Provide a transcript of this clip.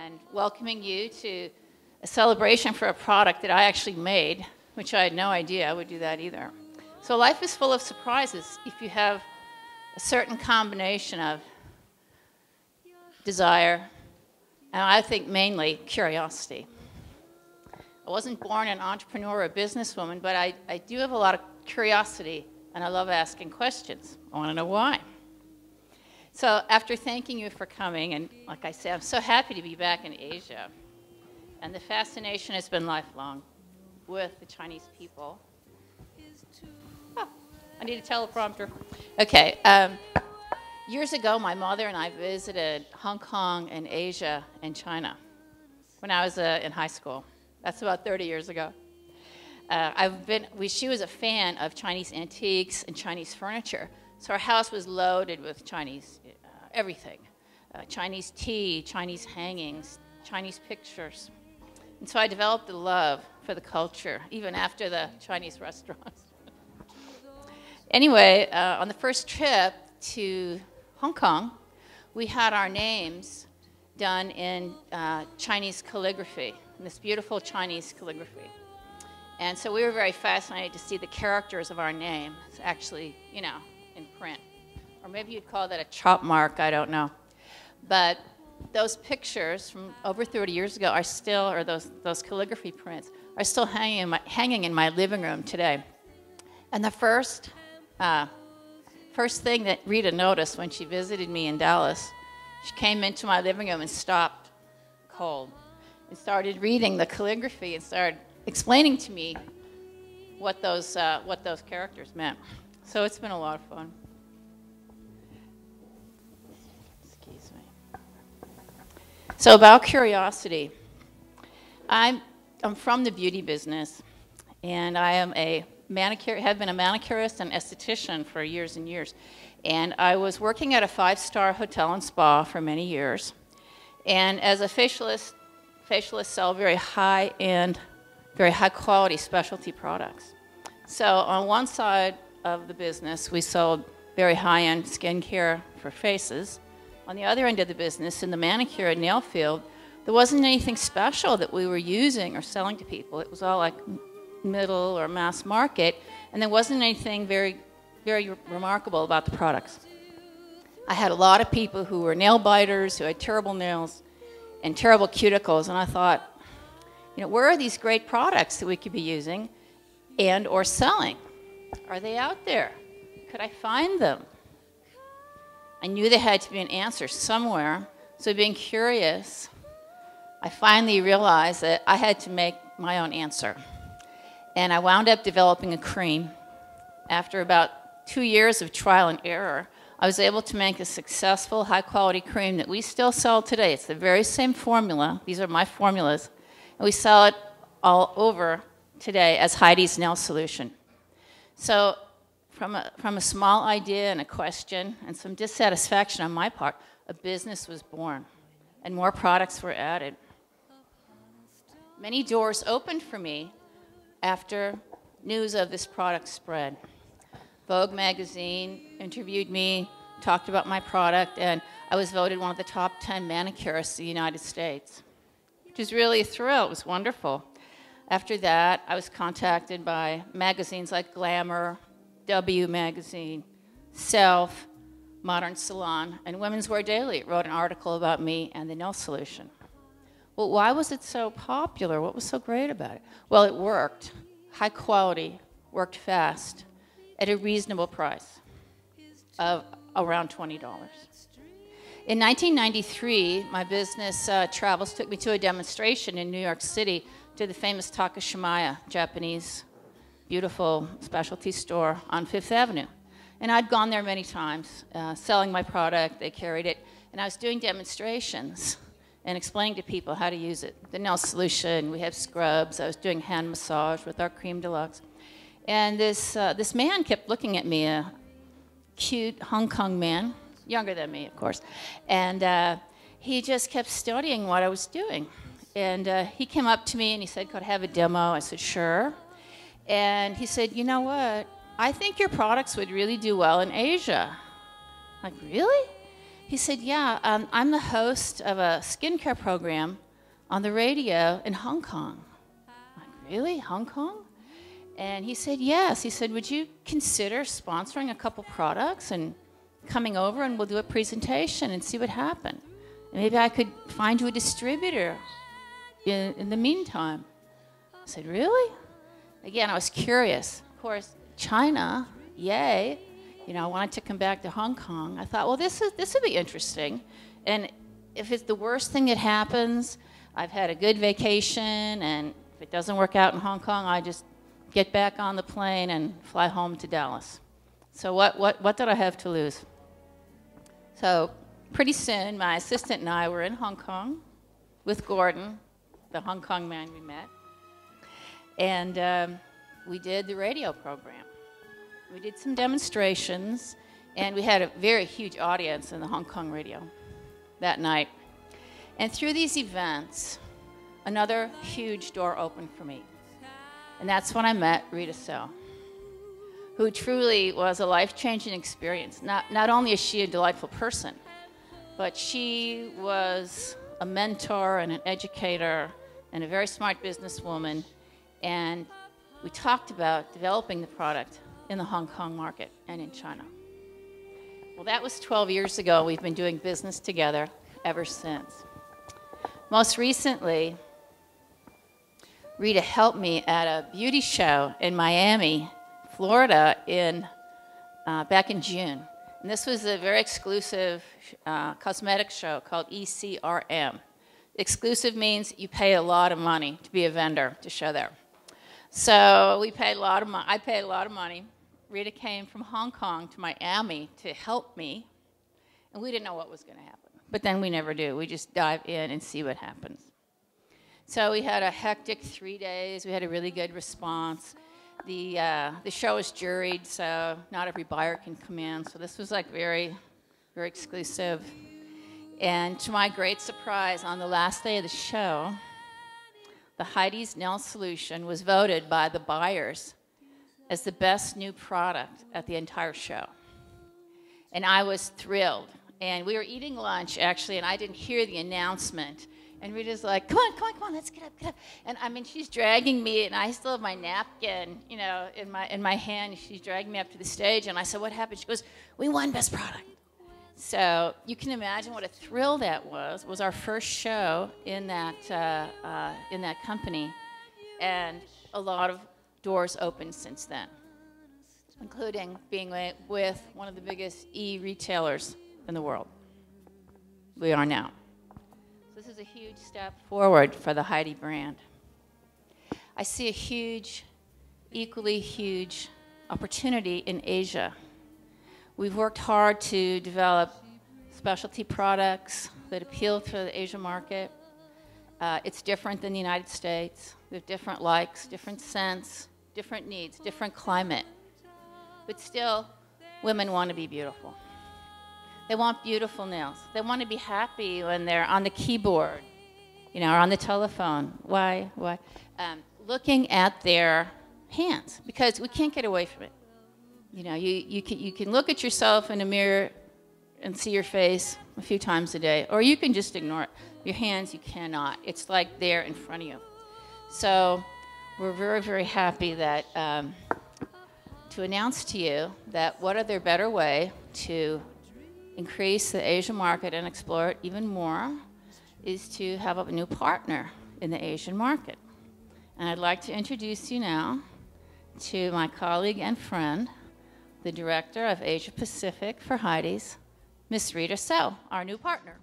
and welcoming you to a celebration for a product that I actually made, which I had no idea I would do that either. So life is full of surprises if you have a certain combination of desire, and I think mainly curiosity. I wasn't born an entrepreneur or a businesswoman, but I do have a lot of curiosity, and I love asking questions. I want to know why. So after thanking you for coming, and like I said, I'm so happy to be back in Asia. And the fascination has been lifelong with the Chinese people. Oh, I need a teleprompter. Okay. Years ago, my mother and I visited Hong Kong and Asia and China when I was in high school. That's about 30 years ago. She was a fan of Chinese antiques and Chinese furniture. So our house was loaded with Chinese everything. Chinese tea, Chinese hangings, Chinese pictures. And so I developed a love for the culture, even after the Chinese restaurants. Anyway, on the first trip to Hong Kong, we had our names done in Chinese calligraphy, in this beautiful Chinese calligraphy. And so we were very fascinated to see the characters of our name actually, you know, in print. Or maybe you'd call that a chop mark, I don't know. But those pictures from over 30 years ago are still, or those calligraphy prints, are still hanging in my living room today. And the first thing that Rita noticed when she visited me in Dallas, she came into my living room and stopped cold and started reading the calligraphy and started explaining to me what those characters meant. So it's been a lot of fun. Excuse me. So about curiosity, I'm from the beauty business, and I am have been a manicurist and esthetician for years and years. And I was working at a 5-star hotel and spa for many years. And as a facialist sell very high-end, very high-quality specialty products. So on one side of the business, we sold very high-end skincare for faces. On the other end of the business, in the manicure and nail field, there wasn't anything special that we were using or selling to people. It was all like middle or mass market, and there wasn't anything very, very remarkable about the products. I had a lot of people who were nail biters, who had terrible nails and terrible cuticles, and I thought, you know, where are these great products that we could be using and or selling? Are they out there? Could I find them? I knew there had to be an answer somewhere, so being curious, I finally realized that I had to make my own answer. And I wound up developing a cream. After about 2 years of trial and error, I was able to make a successful, high-quality cream that we still sell today. It's the very same formula. These are my formulas. And we sell it all over today as Heidi's Nail Solution. So from a small idea and a question and some dissatisfaction on my part, a business was born, and more products were added. Many doors opened for me after news of this product spread. Vogue magazine interviewed me, talked about my product, and I was voted one of the top 10 manicurists in the United States, which was really a thrill. It was wonderful. After that, I was contacted by magazines like Glamour, W Magazine, Self, Modern Salon, and Women's Wear Daily wrote an article about me and the nail solution. Well, why was it so popular? What was so great about it? Well, it worked. High quality, worked fast, at a reasonable price of around $20. In 1993, my business travels took me to a demonstration in New York City to the famous Takashimaya, Japanese, beautiful specialty store on Fifth Avenue. And I'd gone there many times, selling my product. They carried it. And I was doing demonstrations and explaining to people how to use it. The nail solution, we have scrubs. I was doing hand massage with our Cream Deluxe. And this man kept looking at me, a cute Hong Kong man, younger than me, of course. And he just kept studying what I was doing. And he came up to me and he said, could I have a demo? I said, sure. And he said, you know what? I think your products would really do well in Asia. I'm like, really? He said, yeah, I'm the host of a skincare program on the radio in Hong Kong. I'm like, really? Hong Kong? And he said, yes. He said, would you consider sponsoring a couple products and coming over and we'll do a presentation and see what happened? And maybe I could find you a distributor in the meantime. I said, really? Again, I was curious. Of course, China, yay. You know, I wanted to come back to Hong Kong. I thought, well, this would be interesting. And if it's the worst thing that happens, I've had a good vacation, and if it doesn't work out in Hong Kong, I just get back on the plane and fly home to Dallas. So what did I have to lose? So pretty soon, my assistant and I were in Hong Kong with Gordon, the Hong Kong man we met. And we did the radio program. We did some demonstrations, and we had a very huge audience in the Hong Kong radio that night. And through these events, another huge door opened for me. And that's when I met Rita So, who truly was a life-changing experience. Not only is she a delightful person, but she was a mentor and an educator and a very smart businesswoman. And we talked about developing the product in the Hong Kong market and in China. Well, that was 12 years ago. We've been doing business together ever since. Most recently, Rita helped me at a beauty show in Miami, Florida, back in June. And this was a very exclusive cosmetic show called ECRM. Exclusive means you pay a lot of money to be a vendor to show there. So we paid a lot of money. I paid a lot of money. Rita came from Hong Kong to Miami to help me, and we didn't know what was going to happen. But then we never do. We just dive in and see what happens. So we had a hectic 3 days. We had a really good response. The show is juried, so not every buyer can come in. So this was like very, very exclusive. And to my great surprise, on the last day of the show, the Heidi's Nail Solution was voted by the buyers as the best new product at the entire show. And I was thrilled. And we were eating lunch, actually, and I didn't hear the announcement. And Rita's like, come on, let's get up. And I mean, she's dragging me, and I still have my napkin, you know, in my hand. She's dragging me up to the stage, and I said, what happened? She goes, we won Best Product. So you can imagine what a thrill that was. It was our first show in that company, and a lot of doors opened since then, including being with one of the biggest e-retailers in the world. We are now. So this is a huge step forward for the Heidi brand. I see a huge, equally huge opportunity in Asia. We've worked hard to develop specialty products that appeal to the Asia market. It's different than the United States. We have different likes, different scents, different needs, different climate. But still, women want to be beautiful. They want beautiful nails. They want to be happy when they're on the keyboard, you know, or on the telephone. Why? Looking at their hands, because we can't get away from it. You know, you can look at yourself in a mirror and see your face a few times a day, or you can just ignore it. Your hands, you cannot. It's like they're in front of you. So we're very, very happy that to announce to you that what other better way to increase the Asian market and explore it even more is to have a new partner in the Asian market. And I'd like to introduce you now to my colleague and friend, the Director of Asia Pacific for Heidi's, Miss Rita So, our new partner.